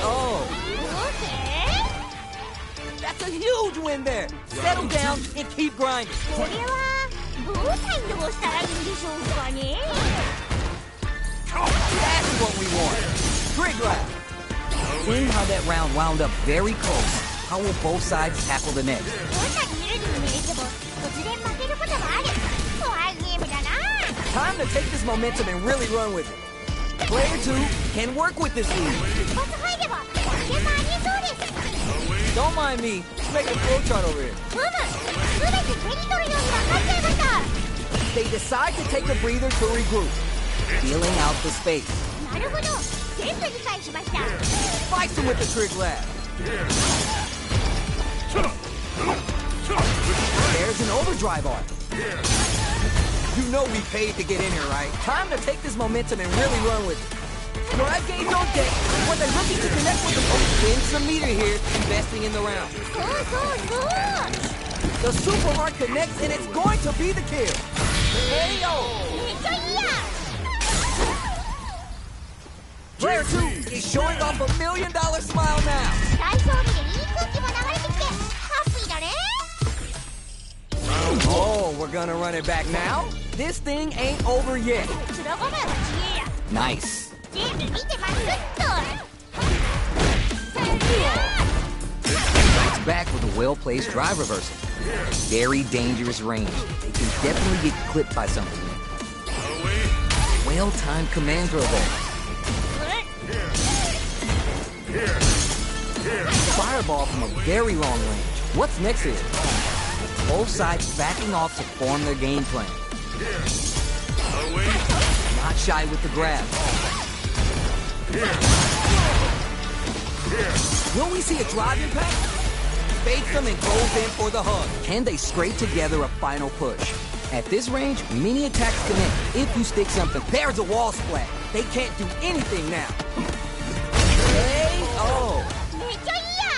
KO. オーケ That's a huge win there. Settle down and keep grinding. ーこれはどう対応したらいいんでしょうかね That's what we want. Trig grab. Seeing how that round wound up very close, how will both sides tackle the next? どんなに見るに見えても突然負けることもある怖いゲームだな Time to take this momentum and really run with it. Player 2 can work with this lead. 一発入れば負けもありそうです Don't mind me. Let's make a flow chart over here. ふむ全て手に取るように分かっちゃいました They decide to take a breather to regroup, feeling out the space. なるほど全部理解しました Fights him with the Trig Lab. There's an overdrive arc. You know we paid to get in here, right? Time to take this momentum and really run with it. Drive gauge on deck. What they're looking to connect with the spins the meter here, investing in the round. そうそうそう The super arc connects and it's going to be the kill. KO. めっちゃいいや Player 2 is showing off $1 million smile now. 大勝利でいい空気も流れてきてハッピーだね Oh, we're gonna run it back now? This thing ain't over yet. 黒ごまは知恵や Nice. 全部見てますっと It's back with a well-placed drive reversal. Very dangerous range. It can definitely get clipped by something. Well-timed command throw there. Fireball from a very long range. What's next here? Both sides backing off to form their game plan. Not shy with the grab. Will we see a drive impact? Fakes them and goes in for the hug. Can they scrape together a final push? At this range, mini attacks connect if you stick something. There's a wall splat. They can't do anything now. KO. めっちゃいいや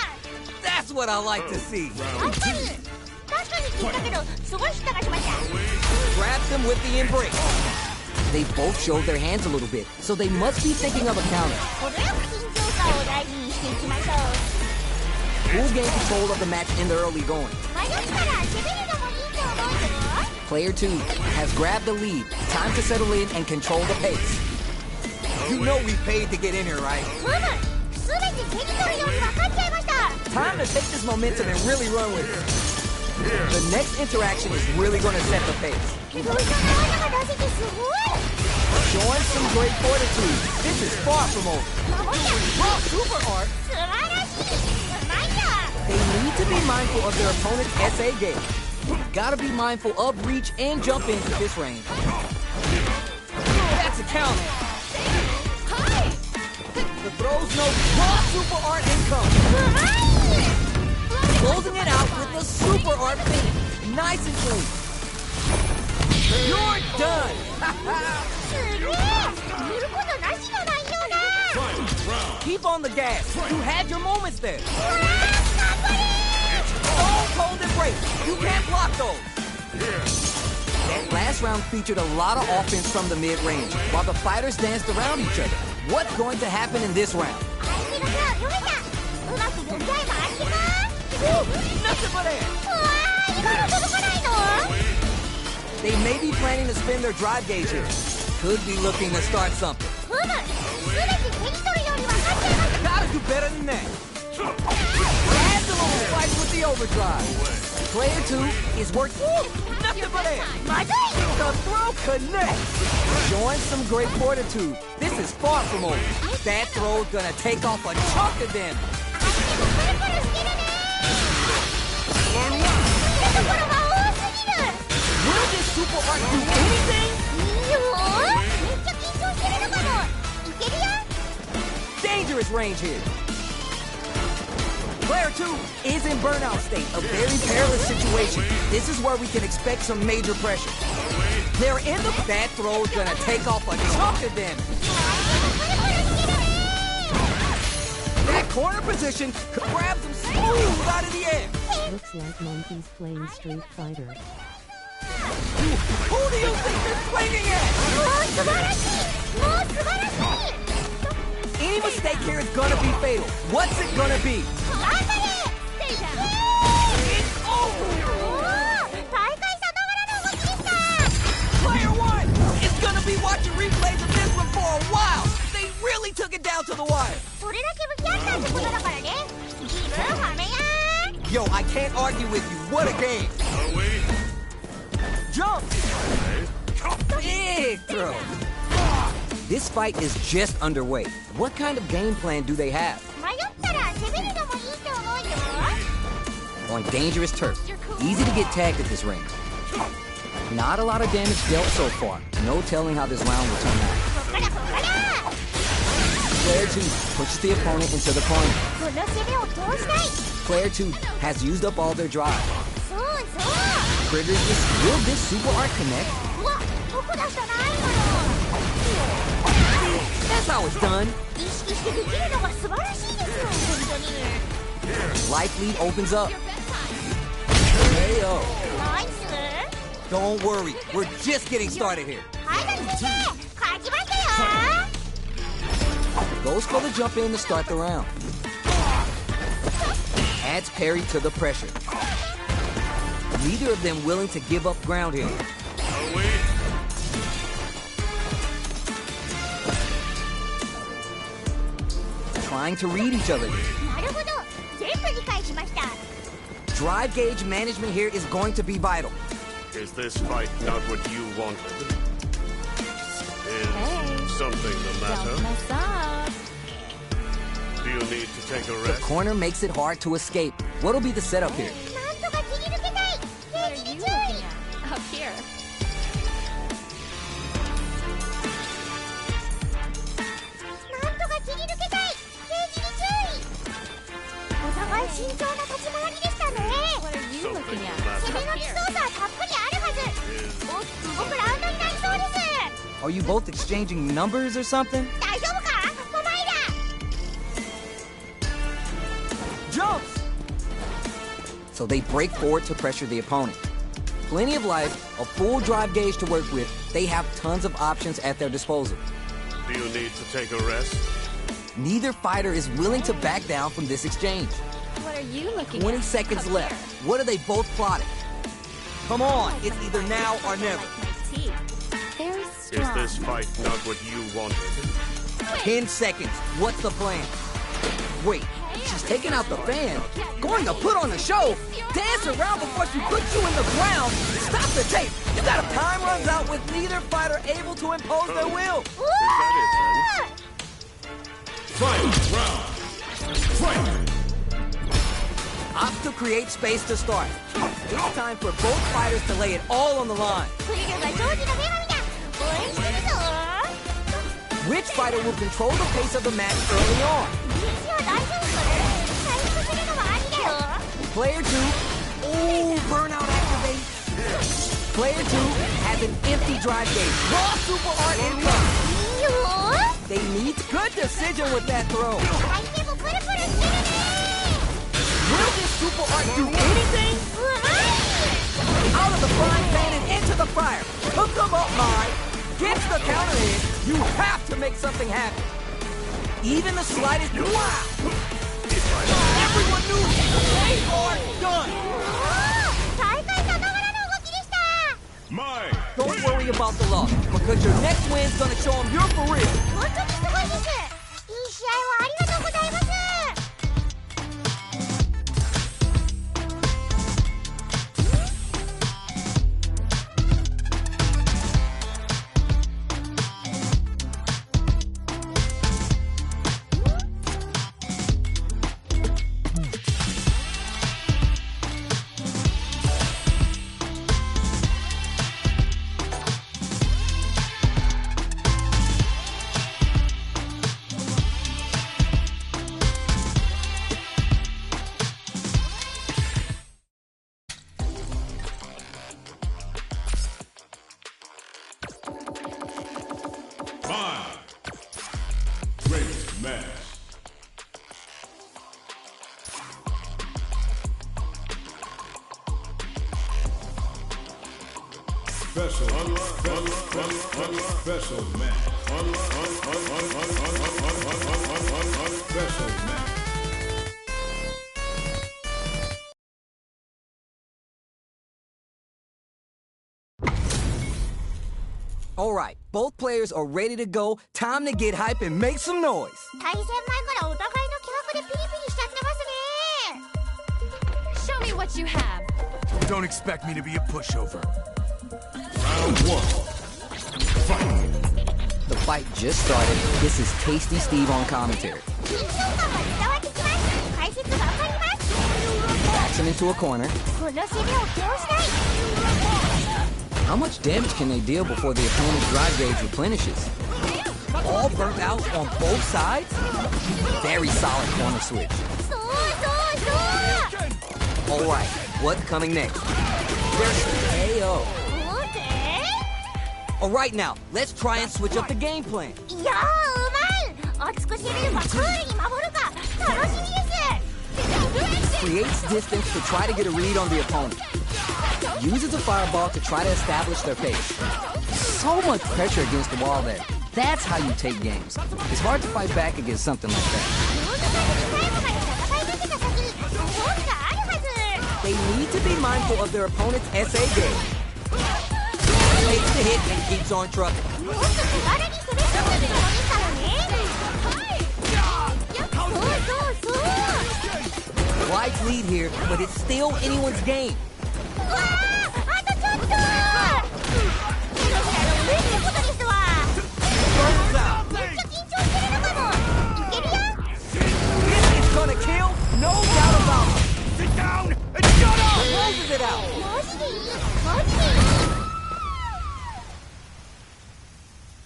That's what I like to see. やっぱり確かに聞いたけどすごい舌がしました Grabs them with the embrace. They both showed their hands a little bit, so they must be thinking of a counter. 程よく緊張感を大事にしていきましょう Who'll gain control of the match in the early going? 迷ったら攻めるのもいいと思うよ Player 2 has grabbed the lead. Time to settle in and control the pace. You know we paid to get in here, right? ふむ全て手に取るように分かっちゃいました Time to take this momentum and really run with it. The next interaction is really going to set the pace. けどいた技が出せてすごい Showing some great fortitude. This is far from over. 守っちゃう Raw super art. 素晴らしいうまいや They need to be mindful of their opponent's SA game. Gotta be mindful of reach and jump into this range. That's a count. The throws no raw super art income. うまい Closing it out with the super art finish. Nice and clean. You're done. すげえ見ることなしの内容だ Keep on the gas. You had your moments there. うわー頑張れ Stone cold embrace. You can't block those. That last round featured a lot of offense from the mid-range, while the fighters danced around each other. What's going to happen in this round? 相手の手を読めたうまく読み合いもあります Nothing but air. うわー今の届かないの They may be planning to spin their drive gauge here. Could be looking to start something. ふむ、全て手に取るように分かっています。 Gotta do better than that. Adds a little spice with the overdrive. Player 2 is working. Nothing but air. まずい。 The throw connects. Showing some great fortitude. This is far from over. That throw's gonna take off a chunk of them. プルプルしてるね。見るところが多すぎる。 Will this super art do anything? いいよ。めっちゃ緊張してるのかも。いけるよ。 Dangerous range here. Player 2 is in burnout state, a very perilous situation. This is where we can expect some major pressure. They're in the... That throw's gonna take off a chunk of them. That corner position grabs them smooth out of the air. Looks like monkeys playing Street Fighter. Who do you think they're swinging at? もう素晴らしい。もう素晴らしい。 Any mistake here is gonna be fatal. What's it gonna be? 頑張れ。 It's over! おー、大会さながらの動きでした。 Player 1 is gonna be watching replays of this one for a while. They really took it down to the wire. それだけ向き合ったってことだからね。自分はめやー。 Yo, I can't argue with you. What a game. Jump! Big throw. This fight is just underway. What kind of game plan do they have? 迷ったら攻めるのもいいと思うよ。 On dangerous turf. Easy to get tagged at this range. Not a lot of damage dealt so far. No telling how this round will turn out. こっからこっから。 Player 2 pushes the opponent into the corner. この攻めを通したい。 Player 2 has used up all their drive. そうそう。 Triggers this. Will this super art connect? うわ、どこ出したないのよ。 That's how it's done. 意識してできるのが素晴らしいですよ、本当に。 Life lead opens up. KO. ナイス。 Don't worry. We're just getting started here. はい、だって勝ちましたよ。 Goes for the jump in to start the round. Adds parry to the pressure. Neither of them willing to give up ground here. Trying to read each other. なるほど、全部理解しました。 Drive gauge management here is going to be vital. Is this fight not what you wanted? Is something the matter? Mess up. Do you need to take a The rest? corner makes it hard to escape. What'll be the setup here? なんとか切り抜けたい。 What ケー are ジ you に looking 注意。 at? Up here. なんとか切り抜けたい。ケージに注意。お互い慎重な立ち回りでしたね。 What are you looking at? 攻めの Up 基 here. 礎差はたっぷりあるはず。大きく動くラウンドになりそうです。 Are you both exchanging numbers or something? 大丈夫か？お前ら。 Jumps! So they break forward to pressure the opponent. Plenty of life, a full drive gauge to work with. They have tons of options at their disposal. Do you need to take a rest? Neither fighter is willing to back down from this exchange. What are you looking 20 at? seconds Up left. here. What are they both plotting? Come on, it's either now or never. Like my teeth. Very Is strong. this fight not what you wanted? 10 seconds. What's the plan? Wait, she's taking out the fan. Going to put on a show. Dance around before she puts you in the ground. Stop the tape. You got time runs out with neither fighter able to impose their will. Is that it then? Fight round. Fight. Opts to create space to start. It's time for both fighters to lay it all on the line. フリルがジョージの女神だ。応援してるぞ。 Which fighter will control the pace of the match early on? 位置は大丈夫？回復するのもありだよ。 Player 2. Ooh, burnout activate. Player 2 has an empty drive gauge. Raw super art income. いいよ。 They need good decision with that throw. 相手もプルプルしてるね。 Will this super art do anything? うまい。 Out of the frying pan and into the fire. Hook them up high. Gets the counter in. You have to make something happen. Even the slightest... Wow! Everyone knew they are done. 大会さながらの動きでした。My Don't worry about the loss, because your next win's gonna show them you're for real. 本当にすごいです。いい試合をありがとうございます。Great match. Special special match. Special match. All right, both players are ready to go. Time to get hype and make some noise. 対戦前からお互いの気迫でピリピリしちゃってますね。 Show me what you have. Don't expect me to be a pushover. Round one. Fight. The fight just started. This is Tasty Steve on commentary. 緊張感が伝わってきます。解説頑張ります。 Backs him into a corner. この攻めを気をしない。 How much damage can they deal before the opponent's drive gauge replenishes? All burnt out on both sides? Very solid corner switch. そうそうそう。 All right, what's coming next? There's KO. オーケ All right, now, let's try and switch up the game plan. ー。いやーうまい。熱く攻めるかクールに守るか楽しみです。 Creates distance to try to get a read on the opponent. Uses a fireball to try to establish their pace. So much pressure against the wall there. That's how you take games. It's hard to fight back against something like that. 最後まで戦い抜けた先に勝利があるはず。 They need to be mindful of their opponent's SA game. Takes the hit and keeps on trucking. もっと手軽に攻め込むつもりからね。そうそうそう。 Wide lead here, but it's still anyone's game. うわーあとちょっと。手のひらの上ってことですわ。 Burns out. めっちゃ緊張してるのかも。いけるよ。 This is gonna kill, no doubt about it. Sit down and shut up! Closes it out. マジでいいマジでい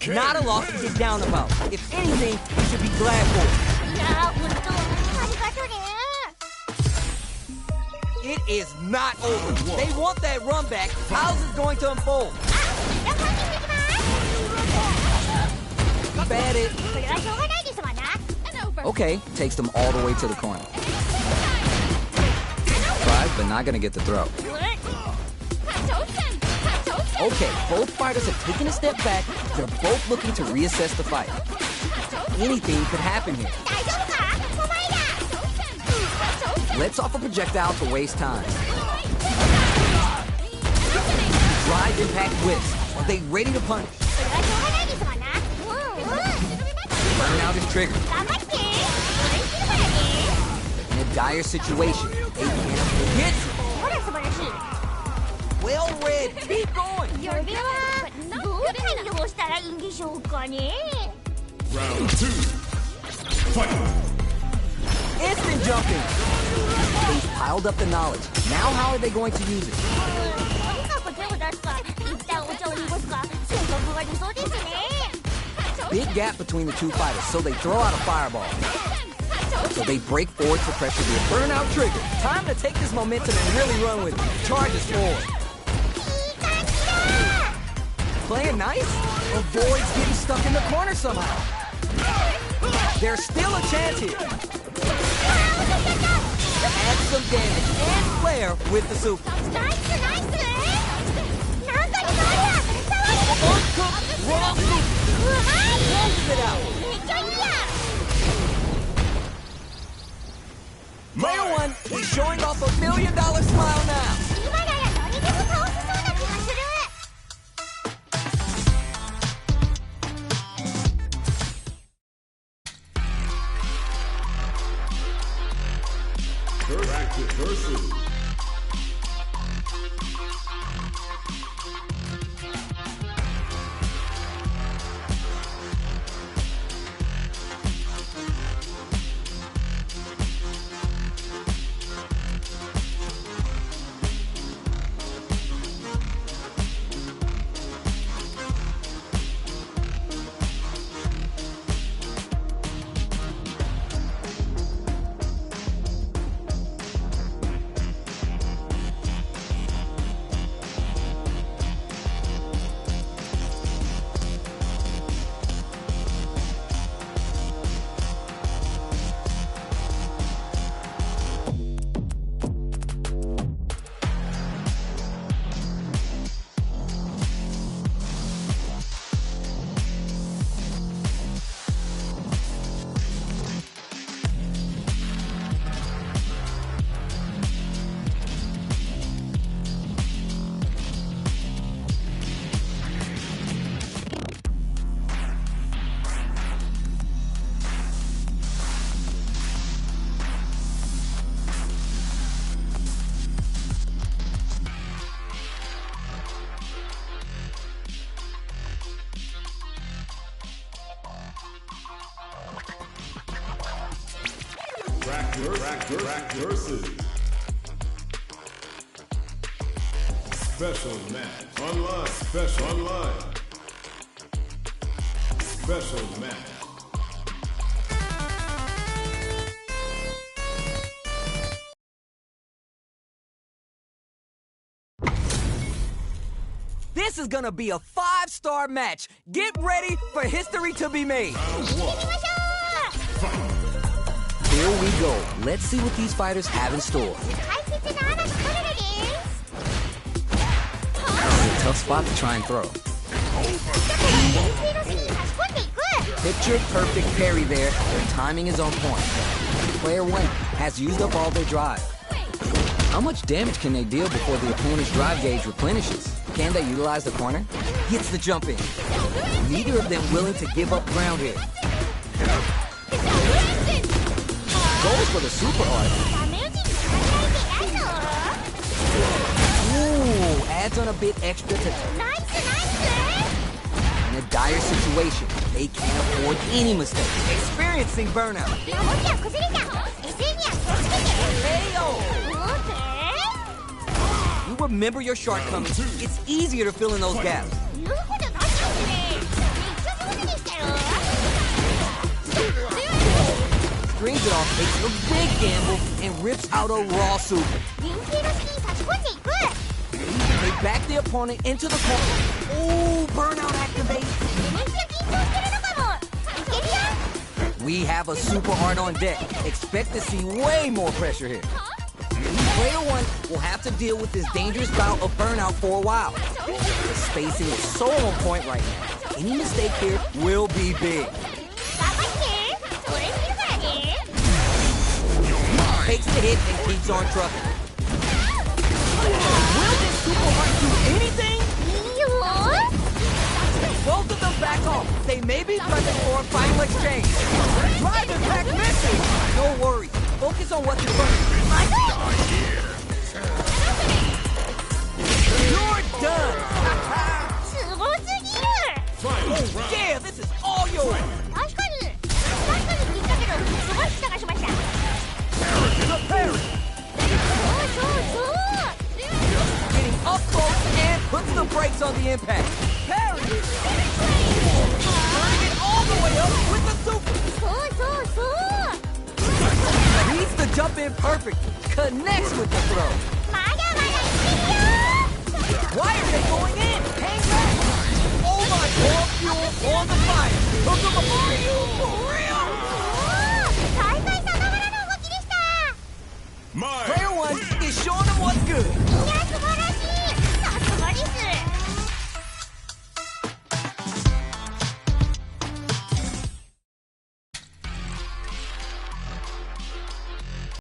い。 Not a loss to get down about. If anything, you should be glad for it. いやーほんとありがとね。 It is not over. They want that run back. How's it going to unfold? じゃあ本気に行きます。 Bad it. それはしょうがないですわな。 And over. Okay, takes them all the way to the corner. Tries, but not gonna get the throw. Okay, both fighters have taken a step back. They're both looking to reassess the fight. Anything could happen here. 大丈夫か？お前だ。 Let's off a projectile to waste time. Drive impact whiffs. Are they ready to punish? それはしょうがないですわな。Burnout is triggered. 頑張って。応援してるからね。 In a dire situation, they can't hit. ほら素晴らしい。 Well read. Keep going. それはどう対応したらいいんでしょうかね。 Round two. Fight. Instant jumping. They've piled up the knowledge. Now how are they going to use it? とにかく手を出すか、一旦お茶を濁すか、性格が理想ですね。 Big gap between the two fighters, so they throw out a fireball. So they break forward to pressure the burnout trigger. Time to take this momentum and really run with it. Charges forward. いい感じだ。 Playing nice? Avoids getting stuck in the corner somehow. There's still a chance here. Add some damage and flair with the super. ナイスナイス。なんかに触るわ。触る。 Uncooked raw super. うまい。 Closes it out. めっちゃいいや。 Player one is showing off $1 million smile now. 今なら何でも倒せそうな気がする。Practice versus. Practice versus. Special match. Online. Special online. Special match. This is gonna be a 5-star match. Get ready for history to be made. Here we go. Let's see what these fighters have in store. This is a tough spot to try and throw. Picture perfect parry there. Their timing is on point. Player 1 has used up all their drive. How much damage can they deal before the opponent's drive gauge replenishes? Can they utilize the corner? Gets the jump in. Neither of them willing to give up ground here. Goes for the super art. Ooh, adds on a bit extra to... In a dire situation, they can't afford any mistake. Experiencing burnout. You remember your shortcomings. It's easier to fill in those gaps. Strings it off, takes a big gamble, and rips out a raw super. They back the opponent into the corner. Ooh, burnout activate. We have a super art on deck. Expect to see way more pressure here. Player 1 will have to deal with this dangerous bout of burnout for a while. The spacing is so on point right now. Any mistake here will be big. Takes the hit and keeps on trucking. Will this super art do anything? Both of them back off. They may be present for a final exchange. Drive impact missing. No worries. Focus on what's in front of you. You're done. Oh yeah, this is all yours. Getting up close and puts the brakes on the impact. Parry! Turning it all the way up with the super! Reads the jump in perfectly. Connects with the throw. Why are they going in? Hang back! Oh my, more fuel on the fire. Took them apart.